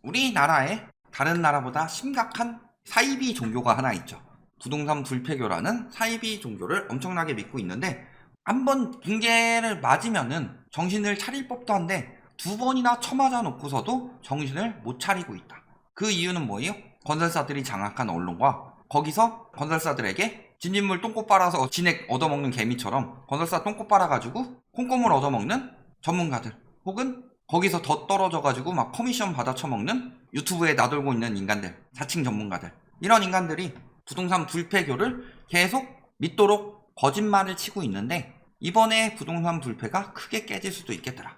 우리나라에 다른 나라보다 심각한 사이비 종교가 하나 있죠. 부동산 불패교라는 사이비 종교를 엄청나게 믿고 있는데, 한번 붕괴를 맞으면은 정신을 차릴 법도 한데 2번이나 쳐맞아 놓고서도 정신을 못 차리고 있다. 그 이유는 뭐예요? 건설사들이 장악한 언론과 거기서 건설사들에게 진딧물 똥꼬 빨아서 진액 얻어먹는 개미처럼 건설사 똥꼬 빨아가지고 콩고물 얻어먹는 전문가들, 혹은 거기서 더 떨어져가지고 막 커미션 받아 처먹는 유튜브에 나돌고 있는 인간들, 자칭 전문가들, 이런 인간들이 부동산 불패교를 계속 믿도록 거짓말을 치고 있는데, 이번에 부동산 불패가 크게 깨질 수도 있겠더라.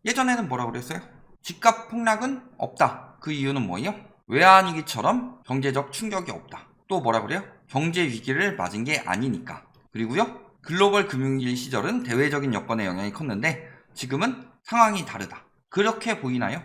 예전에는 뭐라고 그랬어요? 집값 폭락은 없다. 그 이유는 뭐예요? 외환위기처럼 경제적 충격이 없다. 또 뭐라 그래요? 경제 위기를 맞은 게 아니니까. 그리고요, 글로벌 금융위기 시절은 대외적인 여건의 영향이 컸는데 지금은 상황이 다르다. 그렇게 보이나요?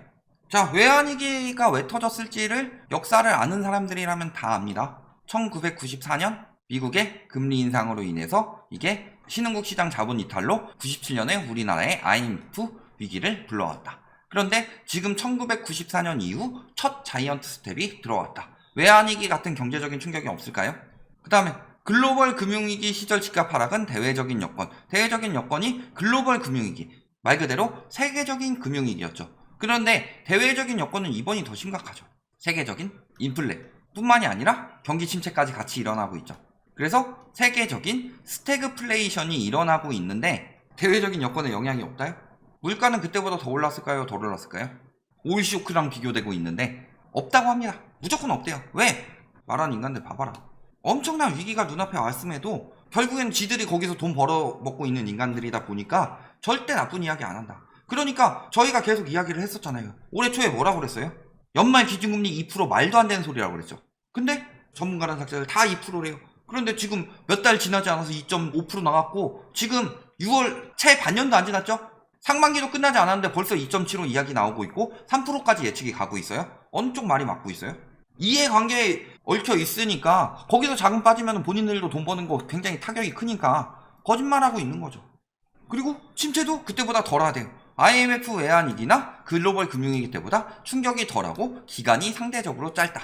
자, 외환위기가 왜 터졌을지를 역사를 아는 사람들이라면 다 압니다. 1994년 미국의 금리 인상으로 인해서 이게 신흥국 시장 자본 이탈로 97년에 우리나라의 IMF 위기를 불러왔다. 그런데 지금 1994년 이후 첫 자이언트 스텝이 들어왔다. 외환위기 같은 경제적인 충격이 없을까요? 그 다음에 글로벌 금융위기 시절 집값 하락은 대외적인 여건, 대외적인 여건이 글로벌 금융위기, 말 그대로 세계적인 금융위기였죠. 그런데 대외적인 여건은 이번이 더 심각하죠. 세계적인 인플레 뿐만이 아니라 경기 침체까지 같이 일어나고 있죠. 그래서 세계적인 스태그플레이션이 일어나고 있는데 대외적인 여건에 영향이 없다요? 물가는 그때보다 더 올랐을까요? 덜 올랐을까요? 오일 쇼크랑 비교되고 있는데 없다고 합니다. 무조건 없대요. 왜? 말하는 인간들 봐봐라. 엄청난 위기가 눈앞에 왔음에도 결국엔 지들이 거기서 돈 벌어먹고 있는 인간들이다 보니까 절대 나쁜 이야기 안 한다. 그러니까 저희가 계속 이야기를 했었잖아요. 올해 초에 뭐라고 그랬어요? 연말 기준금리 2% 말도 안 되는 소리라고 그랬죠. 근데 전문가랑 작자들 다 2%래요. 그런데 지금 몇 달 지나지 않아서 2.5% 나왔고, 지금 6월 채 반년도 안 지났죠? 상반기도 끝나지 않았는데 벌써 2.75 이야기 나오고 있고 3%까지 예측이 가고 있어요. 어느 쪽 말이 맞고 있어요? 이해관계에 얽혀 있으니까 거기서 자금 빠지면 본인들도 돈 버는 거 굉장히 타격이 크니까 거짓말하고 있는 거죠. 그리고 침체도 그때보다 덜하대요. IMF 외환위기나 글로벌 금융위기 때보다 충격이 덜하고 기간이 상대적으로 짧다.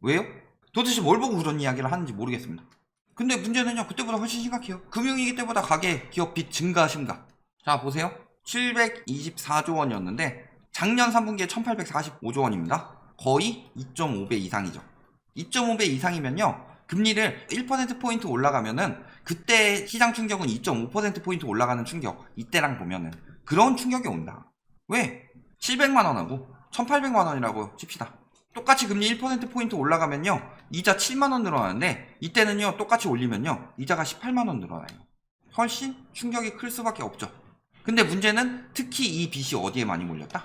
왜요? 도대체 뭘 보고 그런 이야기를 하는지 모르겠습니다. 근데 문제는요, 그때보다 훨씬 심각해요. 금융위기 때보다 가계 기업 빚 증가 심각. 자, 보세요. 724조 원이었는데 작년 3분기에 1845조 원입니다. 거의 2.5배 이상이죠. 2.5배 이상이면요, 금리를 1%포인트 올라가면은 그때 시장 충격은 2.5%포인트 올라가는 충격, 이때랑 보면은 그런 충격이 온다. 왜? 700만원하고 1800만원이라고 칩시다. 똑같이 금리 1%포인트 올라가면요, 이자 7만원 늘어나는데 이때는요, 똑같이 올리면요, 이자가 18만원 늘어나요. 훨씬 충격이 클 수밖에 없죠. 근데 문제는 특히 이 빚이 어디에 많이 몰렸다?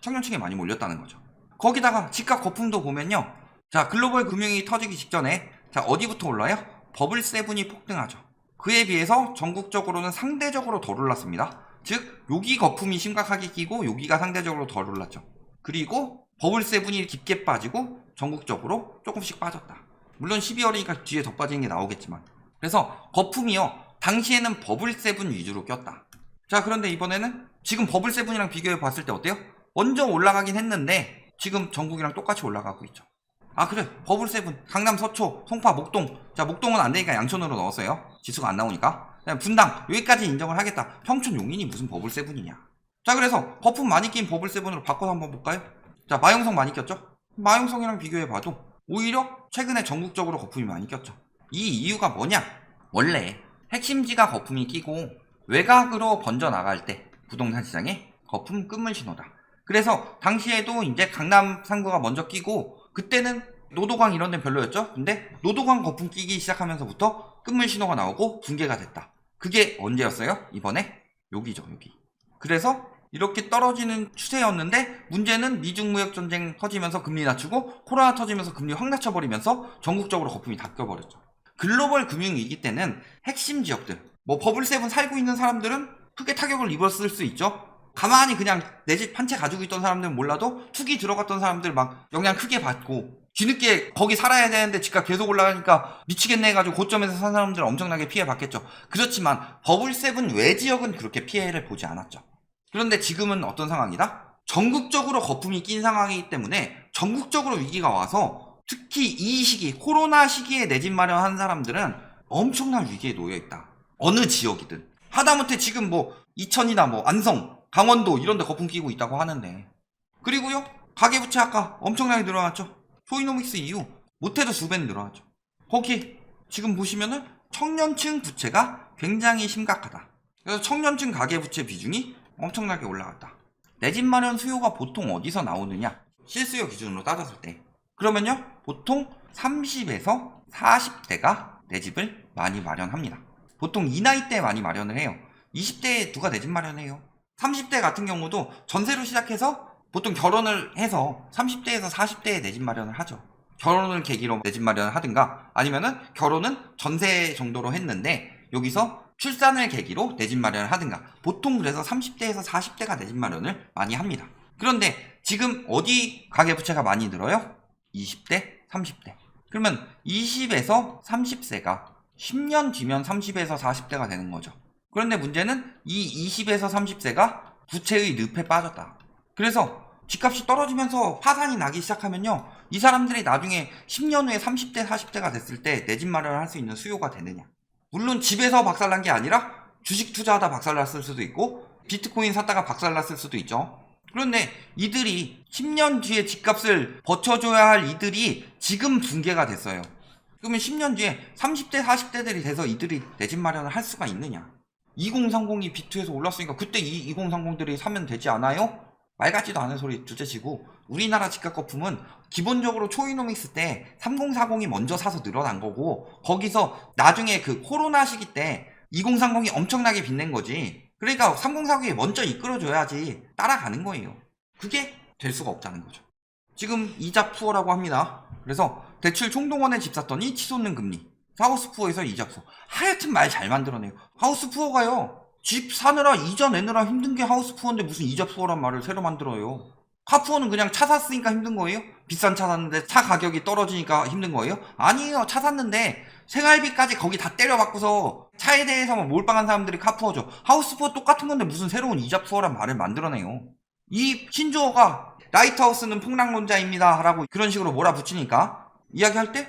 청년층에 많이 몰렸다는 거죠. 거기다가 집값 거품도 보면요, 자, 글로벌 금융이 터지기 직전에 자, 어디부터 올라요? 버블 세븐이 폭등하죠. 그에 비해서 전국적으로는 상대적으로 덜 올랐습니다. 즉, 여기 거품이 심각하게 끼고 여기가 상대적으로 덜 올랐죠. 그리고 버블 세븐이 깊게 빠지고 전국적으로 조금씩 빠졌다. 물론 12월이니까 뒤에 더 빠지는 게 나오겠지만. 그래서 거품이요, 당시에는 버블 세븐 위주로 꼈다. 자, 그런데 이번에는 지금 버블 세븐이랑 비교해 봤을 때 어때요? 먼저 올라가긴 했는데 지금 전국이랑 똑같이 올라가고 있죠. 아, 그래, 버블 세븐, 강남, 서초, 송파, 목동. 자, 목동은 안 되니까 양천으로 넣었어요. 지수가 안 나오니까. 그다음 분당, 여기까지 인정을 하겠다. 평촌 용인이 무슨 버블 세븐이냐. 자, 그래서 거품 많이 낀 버블 세븐으로 바꿔서 한번 볼까요? 자, 마용성 많이 꼈죠? 마용성이랑 비교해봐도 오히려 최근에 전국적으로 거품이 많이 꼈죠. 이 이유가 뭐냐? 원래 핵심지가 거품이 끼고 외곽으로 번져나갈 때 부동산 시장에 거품 끝물 신호다. 그래서 당시에도 이제 강남 상구가 먼저 끼고, 그때는 노도광 이런 데는 별로였죠? 근데 노도광 거품 끼기 시작하면서부터 끝물 신호가 나오고 붕괴가 됐다. 그게 언제였어요? 이번에? 여기죠, 여기. 그래서 이렇게 떨어지는 추세였는데 문제는 미중 무역 전쟁 터지면서 금리 낮추고 코로나 터지면서 금리 확 낮춰버리면서 전국적으로 거품이 다 껴버렸죠. 글로벌 금융위기 때는 핵심 지역들, 뭐 버블세븐 살고 있는 사람들은 크게 타격을 입었을 수 있죠. 가만히 그냥 내 집 한 채 가지고 있던 사람들은 몰라도 투기 들어갔던 사람들 막 영향 크게 받고, 뒤늦게 거기 살아야 되는데 집값 계속 올라가니까 미치겠네 해가지고 고점에서 산 사람들은 엄청나게 피해 받겠죠. 그렇지만 버블세븐 외 지역은 그렇게 피해를 보지 않았죠. 그런데 지금은 어떤 상황이다? 전국적으로 거품이 낀 상황이기 때문에 전국적으로 위기가 와서 특히 이 시기, 코로나 시기에 내 집 마련한 사람들은 엄청난 위기에 놓여 있다. 어느 지역이든. 하다못해 지금 뭐 이천이나 뭐 안성, 강원도 이런 데 거품 끼고 있다고 하는데. 그리고요, 가계부채 아까 엄청나게 늘어났죠. 소이노믹스 이후 못해도 2배는 늘어났죠. 거기 지금 보시면은 청년층 부채가 굉장히 심각하다. 그래서 청년층 가계부채 비중이 엄청나게 올라갔다. 내 집 마련 수요가 보통 어디서 나오느냐? 실수요 기준으로 따졌을 때. 그러면요, 보통 30에서 40대가 내 집을 많이 마련합니다. 보통 이 나이대에 많이 마련을 해요. 20대에 누가 내 집 마련해요? 30대 같은 경우도 전세로 시작해서 보통 결혼을 해서 30대에서 40대에 내 집 마련을 하죠. 결혼을 계기로 내 집 마련을 하든가 아니면은 결혼은 전세 정도로 했는데 여기서 출산을 계기로 내 집 마련을 하든가 보통 그래서 30대에서 40대가 내 집 마련을 많이 합니다. 그런데 지금 어디 가계부채가 많이 늘어요? 20대, 30대. 그러면 20에서 30세가 10년 뒤면 30에서 40대가 되는 거죠. 그런데 문제는 이 20에서 30세가 부채의 늪에 빠졌다. 그래서 집값이 떨어지면서 파산이 나기 시작하면요, 이 사람들이 나중에 10년 후에 30대, 40대가 됐을 때 내 집 마련을 할 수 있는 수요가 되느냐. 물론 집에서 박살난 게 아니라 주식 투자하다 박살났을 수도 있고 비트코인 샀다가 박살났을 수도 있죠. 그런데 이들이 10년 뒤에 집값을 버텨줘야 할 이들이 지금 붕괴가 됐어요. 그러면 10년 뒤에 30대, 40대들이 돼서 이들이 내 집 마련을 할 수가 있느냐. 2030이 비트에서 올랐으니까 그때 이 2030들이 사면 되지 않아요? 말 같지도 않은 소리 둘째치고 우리나라 집값 거품은 기본적으로 초이노믹스 때 3040이 먼저 사서 늘어난 거고 거기서 나중에 그 코로나 시기 때 2030이 엄청나게 빛낸 거지. 그러니까 3040이 먼저 이끌어줘야지 따라가는 거예요. 그게 될 수가 없다는 거죠. 지금 이자 푸어라고 합니다. 그래서 대출 총동원에 집 샀더니 치솟는 금리. 하우스 푸어에서 이자 푸어. 하여튼 말 잘 만들어내요. 하우스 푸어가요. 집 사느라 이자 내느라 힘든 게 하우스 푸어인데 무슨 이자 푸어란 말을 새로 만들어요. 카 푸어는 그냥 차 샀으니까 힘든 거예요? 비싼 차 샀는데 차 가격이 떨어지니까 힘든 거예요? 아니에요. 차 샀는데 생활비까지 거기 다 때려 받고서 차에 대해서만 몰빵한 사람들이 카 푸어죠. 하우스 푸어 똑같은 건데 무슨 새로운 이자 푸어란 말을 만들어내요. 이 신조어가 라이트하우스는 폭락론자입니다 라고 그런 식으로 몰아붙이니까 이야기할 때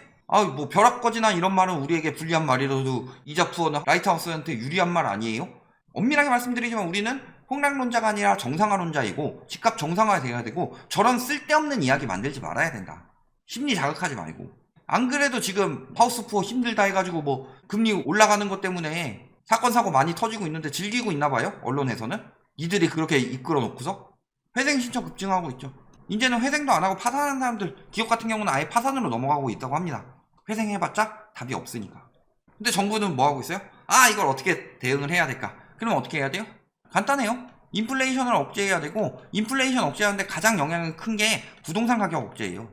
뭐 벼락거지나 이런 말은 우리에게 불리한 말이라도 이자 푸어나 라이트하우스한테 유리한 말 아니에요? 엄밀하게 말씀드리지만 우리는 폭락론자가 아니라 정상화론자이고 집값 정상화돼야 되고 저런 쓸데없는 이야기 만들지 말아야 된다. 심리 자극하지 말고. 안 그래도 지금 하우스 푸어 힘들다 해가지고 뭐 금리 올라가는 것 때문에 사건 사고 많이 터지고 있는데 즐기고 있나 봐요. 언론에서는. 이들이 그렇게 이끌어 놓고서 회생 신청 급증하고 있죠. 이제는 회생도 안 하고 파산하는 사람들 기업 같은 경우는 아예 파산으로 넘어가고 있다고 합니다. 회생해봤자 답이 없으니까. 근데 정부는 뭐 하고 있어요? 이걸 어떻게 대응을 해야 될까? 그럼 어떻게 해야 돼요? 간단해요. 인플레이션을 억제해야 되고 인플레이션 억제하는데 가장 영향이 큰 게 부동산 가격 억제예요.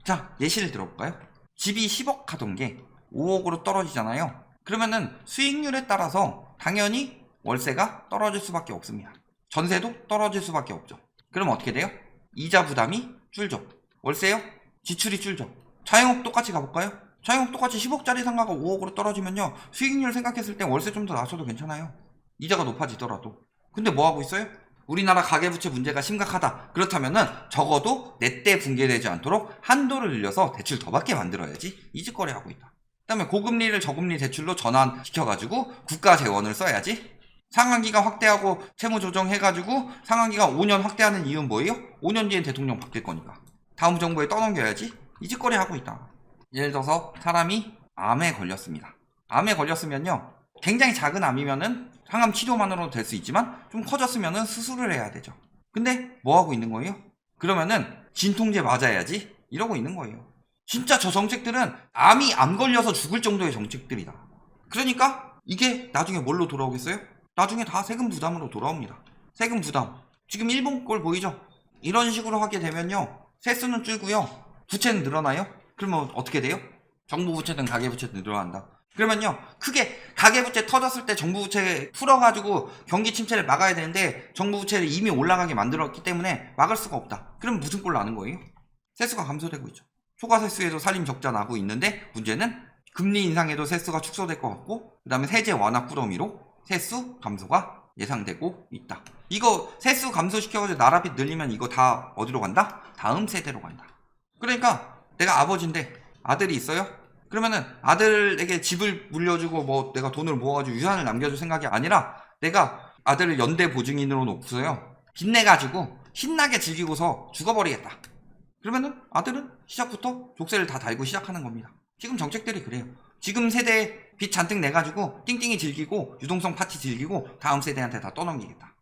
자, 예시를 들어볼까요? 집이 10억 하던 게 5억으로 떨어지잖아요. 그러면은 수익률에 따라서 당연히 월세가 떨어질 수밖에 없습니다. 전세도 떨어질 수밖에 없죠. 그럼 어떻게 돼요? 이자 부담이 줄죠. 월세요? 지출이 줄죠. 자영업 똑같이 가볼까요? 자영업 똑같이 10억짜리 상가가 5억으로 떨어지면요, 수익률 생각했을 때 월세 좀 더 낮춰도 괜찮아요. 이자가 높아지더라도. 근데 뭐 하고 있어요? 우리나라 가계부채 문제가 심각하다. 그렇다면은 적어도 내 때 붕괴되지 않도록 한도를 늘려서 대출 더 받게 만들어야지. 이 짓거리 하고 있다. 그다음에 고금리를 저금리 대출로 전환시켜가지고 국가 재원을 써야지. 상환기간 확대하고 채무 조정해가지고 상환기간 5년 확대하는 이유는 뭐예요? 5년 뒤엔 대통령 바뀔 거니까. 다음 정부에 떠넘겨야지. 이 짓거리 하고 있다. 예를 들어서 사람이 암에 걸렸습니다. 암에 걸렸으면요, 굉장히 작은 암이면은 항암 치료만으로도 될 수 있지만 좀 커졌으면은 수술을 해야 되죠. 근데 뭐 하고 있는 거예요? 그러면은 진통제 맞아야지 이러고 있는 거예요. 진짜 저 정책들은 암이 안 걸려서 죽을 정도의 정책들이다. 그러니까 이게 나중에 뭘로 돌아오겠어요? 나중에 다 세금 부담으로 돌아옵니다. 세금 부담. 지금 일본 꼴 보이죠? 이런 식으로 하게 되면요, 세수는 줄고요, 부채는 늘어나요? 그러면 어떻게 돼요? 정부 부채든 가계 부채든 늘어난다. 그러면요, 크게 가계부채 터졌을 때 정부 부채 풀어가지고 경기 침체를 막아야 되는데 정부 부채를 이미 올라가게 만들었기 때문에 막을 수가 없다. 그럼 무슨 꼴 나는 거예요? 세수가 감소되고 있죠. 초과 세수에도 살림 적자 나고 있는데 문제는 금리 인상에도 세수가 축소될 것 같고 그 다음에 세제 완화 꾸러미로 세수 감소가 예상되고 있다. 이거 세수 감소시켜가지고 나라빚 늘리면 이거 다 어디로 간다? 다음 세대로 간다. 그러니까 내가 아버지인데 아들이 있어요? 그러면은 아들에게 집을 물려주고 뭐 내가 돈을 모아가지고 유산을 남겨줄 생각이 아니라 내가 아들을 연대 보증인으로 놓고서요 빚내가지고 신나게 즐기고서 죽어버리겠다. 그러면은 아들은 시작부터 족쇄를 다 달고 시작하는 겁니다. 지금 정책들이 그래요. 지금 세대에 빚 잔뜩 내가지고 띵띵이 즐기고 유동성 파티 즐기고 다음 세대한테 다 떠넘기겠다.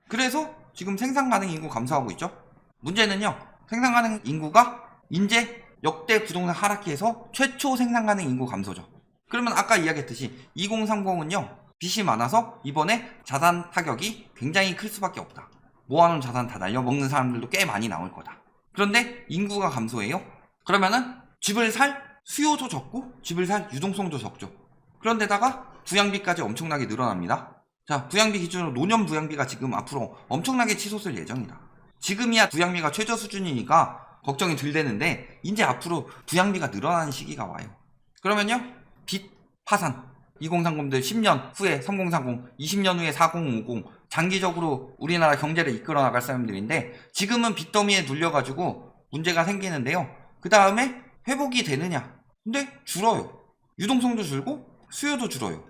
그래서 지금 생산 가능 인구 감소하고 있죠. 문제는요, 생산 가능 인구가 이제 역대 부동산 하락기에서 최초 생산 가능 인구 감소죠. 그러면 아까 이야기했듯이 2030은요 빚이 많아서 이번에 자산 타격이 굉장히 클 수밖에 없다. 모아놓은 자산 다 날려먹는 사람들도 꽤 많이 나올 거다. 그런데 인구가 감소해요. 그러면은 집을 살 수요도 적고 집을 살 유동성도 적죠. 그런데다가 부양비까지 엄청나게 늘어납니다. 자, 부양비 기준으로 노년 부양비가 지금 앞으로 엄청나게 치솟을 예정이다. 지금이야 부양비가 최저 수준이니까 걱정이 덜 되는데 이제 앞으로 부양비가 늘어나는 시기가 와요. 그러면요 빚 파산 2030들 10년 후에 3040, 20년 후에 4050 장기적으로 우리나라 경제를 이끌어 나갈 사람들인데 지금은 빚더미에 눌려가지고 문제가 생기는데요. 그 다음에 회복이 되느냐? 근데 줄어요. 유동성도 줄고 수요도 줄어요.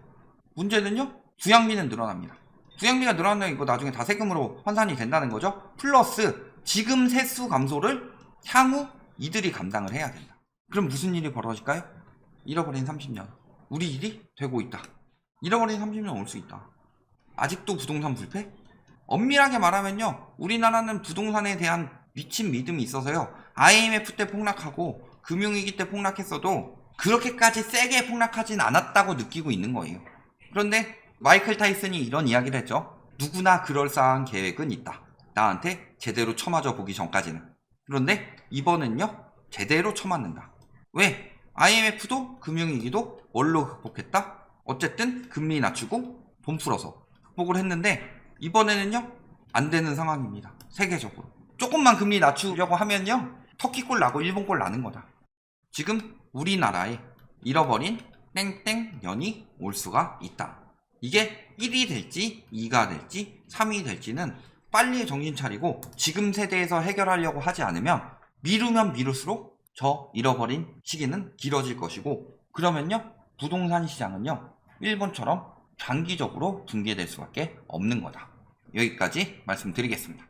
문제는요 부양비는 늘어납니다. 부양비가 늘어나면 이거 나중에 다 세금으로 환산이 된다는 거죠. 플러스 지금 세수 감소를 향후 이들이 감당을 해야 된다. 그럼 무슨 일이 벌어질까요? 잃어버린 30년. 우리 일이 되고 있다. 잃어버린 30년 올 수 있다. 아직도 부동산 불패? 엄밀하게 말하면요 우리나라는 부동산에 대한 미친 믿음이 있어서요 IMF 때 폭락하고 금융위기 때 폭락했어도 그렇게까지 세게 폭락하진 않았다고 느끼고 있는 거예요. 그런데 마이클 타이슨이 이런 이야기를 했죠. 누구나 그럴싸한 계획은 있다. 나한테 제대로 쳐맞아 보기 전까지는. 그런데 이번은요 제대로 쳐맞는다. 왜? IMF도 금융위기도 뭘로 극복했다? 어쨌든 금리 낮추고 돈 풀어서 극복을 했는데 이번에는요 안 되는 상황입니다. 세계적으로 조금만 금리 낮추려고 하면요 터키골 나고 일본골 나는 거다. 지금 우리나라에 잃어버린 땡땡년이 올 수가 있다. 이게 1이 될지 2가 될지 3이 될지는 빨리 정신 차리고 지금 세대에서 해결하려고 하지 않으면 미루면 미룰수록 저 잃어버린 시기는 길어질 것이고 그러면요 부동산 시장은요 일본처럼 장기적으로 붕괴될 수밖에 없는 거다. 여기까지 말씀드리겠습니다.